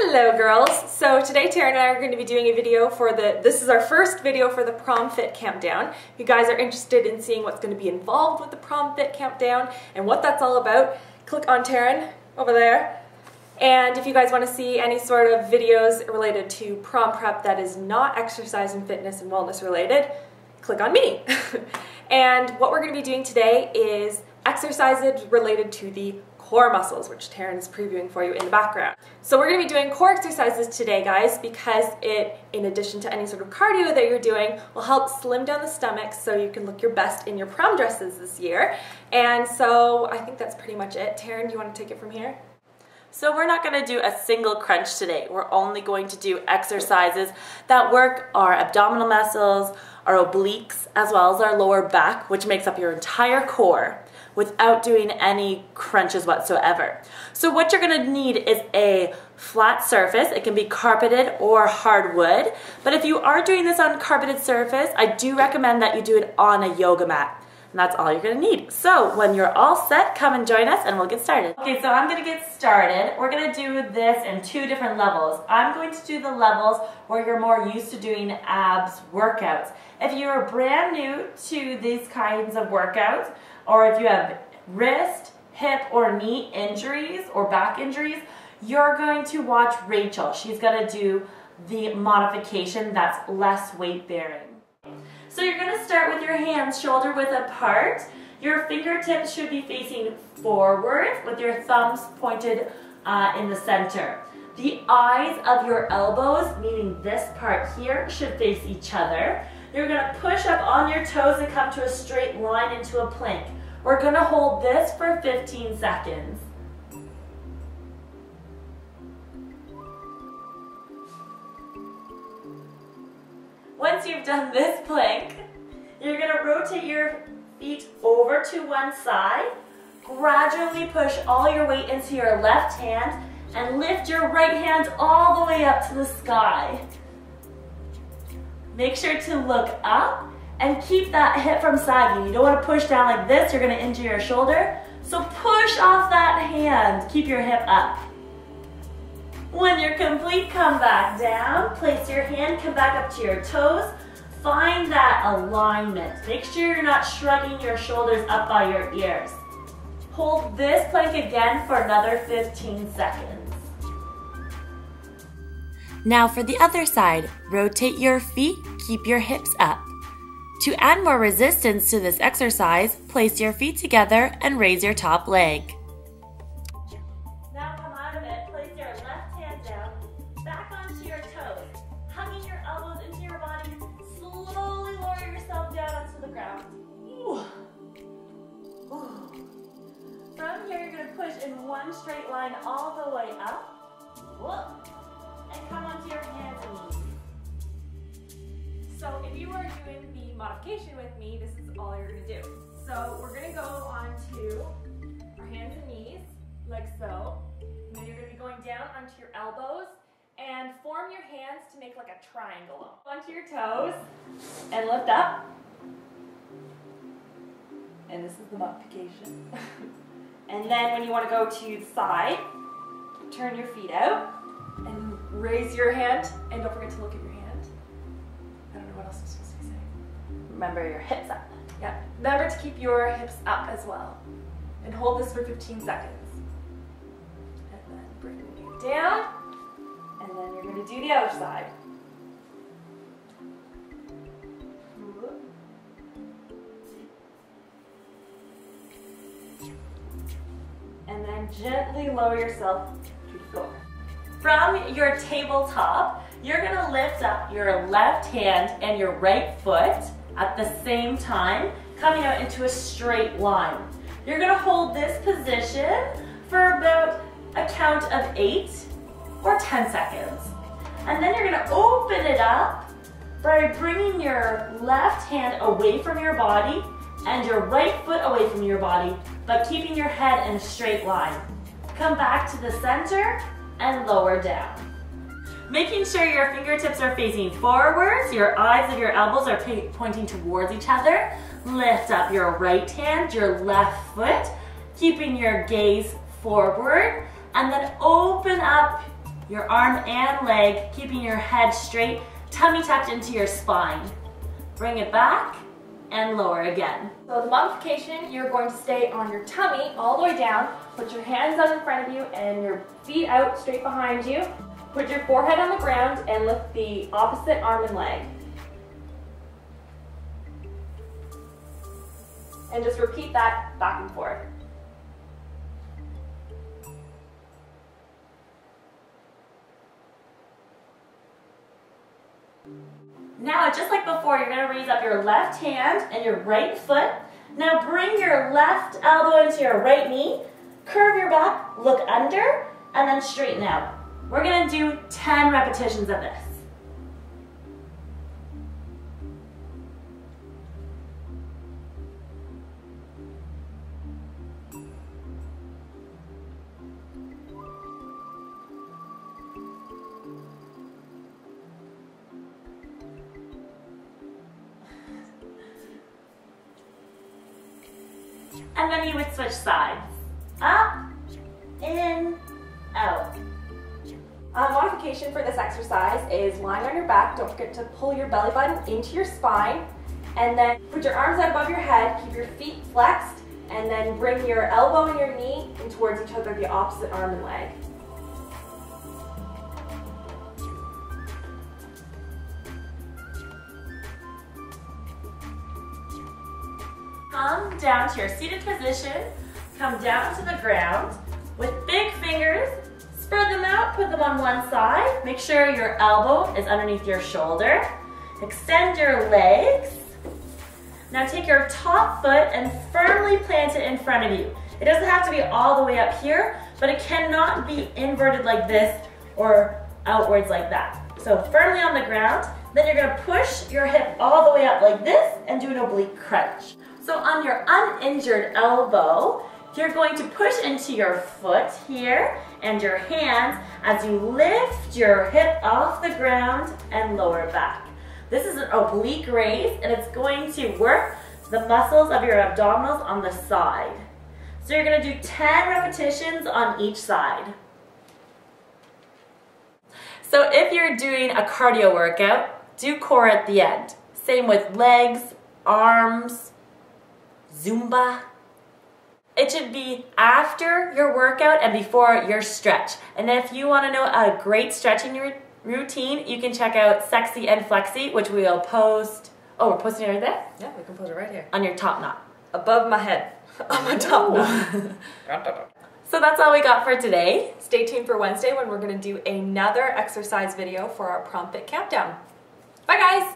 Hello girls! So today Tara and I are going to be doing a video for this is our first video for the PromFit countdown. If you guys are interested in seeing what's going to be involved with the PromFit countdown and what that's all about, click on Taryn over there. And if you guys want to see any sort of videos related to prom prep that is not exercise and fitness and wellness related, click on me. And what we're going to be doing today is exercises related to the core muscles, which Taryn is previewing for you in the background. So we're going to be doing core exercises today, guys, because it, in addition to any sort of cardio that you're doing, will help slim down the stomach so you can look your best in your prom dresses this year. And so I think that's pretty much it. Taryn, do you want to take it from here? So we're not going to do a single crunch today. We're only going to do exercises that work our abdominal muscles, our obliques, as well as our lower back, which makes up your entire core, without doing any crunches whatsoever. So what you're going to need is a flat surface. It can be carpeted or hardwood, but if you are doing this on carpeted surface, I do recommend that you do it on a yoga mat. And that's all you're going to need. So when you're all set, come and join us and we'll get started. Okay, so I'm going to get started. We're going to do this in two different levels. I'm going to do the levels where you're more used to doing abs workouts. If you're brand new to these kinds of workouts, or if you have wrist, hip, or knee injuries or back injuries, you're going to watch Rachel. She's going to do the modification that's less weight bearing. So you're going to start with your hands shoulder width apart. Your fingertips should be facing forward with your thumbs pointed in the center. The eyes of your elbows, meaning this part here, should face each other. You're going to push up on your toes and come to a straight line into a plank. We're going to hold this for 15 seconds. Once you've done this plank, you're going to rotate your feet over to one side, gradually push all your weight into your left hand, and lift your right hand all the way up to the sky. Make sure to look up and keep that hip from sagging. You don't want to push down like this, you're going to injure your shoulder. So push off that hand, keep your hip up. When you're complete, come back down, place your hand, come back up to your toes, find that alignment. Make sure you're not shrugging your shoulders up by your ears. Hold this plank again for another 15 seconds. Now for the other side, rotate your feet, keep your hips up. To add more resistance to this exercise, place your feet together and raise your top leg. Now come out of it, place your left hand down, back onto your toes, hugging your elbows into your body, slowly lower yourself down onto the ground. Ooh. Ooh. From here, you're going to push in one straight line all the way up. Whoop. And come onto your hands and knees. So if you are doing the modification with me, this is all you're going to do. So we're going to go on to our hands and knees, like so. And then you're going to be going down onto your elbows and form your hands to make like a triangle. Onto your toes and lift up. And this is the modification. And then when you want to go to the side, turn your feet out and raise your hand. And don't forget to look at your hand. I don't know what else I'm supposed to be saying. Remember your hips up. Yeah, remember to keep your hips up as well. And hold this for 15 seconds. And then bring you down. And then you're going to do the other side. And then gently lower yourself to the floor. From your tabletop, you're going to lift up your left hand and your right foot at the same time, coming out into a straight line. You're going to hold this position for about a count of 8 or 10 seconds. And then you're going to open it up by bringing your left hand away from your body and your right foot away from your body, but keeping your head in a straight line. Come back to the center and lower down. Making sure your fingertips are facing forwards, your eyes of your elbows are pointing towards each other. Lift up your right hand, your left foot, keeping your gaze forward, and then open up your arm and leg, keeping your head straight, tummy tucked into your spine. Bring it back and lower again. So the modification, you're going to stay on your tummy all the way down, put your hands out in front of you and your feet out straight behind you. Put your forehead on the ground and lift the opposite arm and leg. And just repeat that back and forth. Now, just like before, you're going to raise up your left hand and your right foot. Now bring your left elbow into your right knee, curve your back, look under, and then straighten out. We're going to do 10 repetitions of this. And then you would switch sides. Up, in, out. Modification for this exercise is lying on your back. Don't forget to pull your belly button into your spine. And then put your arms out above your head, keep your feet flexed, and then bring your elbow and your knee in towards each other, the opposite arm and leg. Come down to your seated position, come down to the ground. With big fingers, spread them out, put them on one side. Make sure your elbow is underneath your shoulder. Extend your legs. Now take your top foot and firmly plant it in front of you. It doesn't have to be all the way up here, but it cannot be inverted like this or outwards like that. So firmly on the ground, then you're gonna push your hip all the way up like this and do an oblique crunch. So on your uninjured elbow, you're going to push into your foot here and your hands as you lift your hip off the ground and lower back. This is an oblique raise and it's going to work the muscles of your abdominals on the side. So you're going to do 10 repetitions on each side. So if you're doing a cardio workout, do core at the end. Same with legs, arms, Zumba. It should be after your workout and before your stretch. And if you want to know a great stretching routine, you can check out Sexy and Flexy, which we will post. Oh, we're posting it right there? Yeah, we can put it right here. On your top knot. Above my head. On my top knot. So that's all we got for today. Stay tuned for Wednesday when we're going to do another exercise video for our PromFit countdown. Bye guys!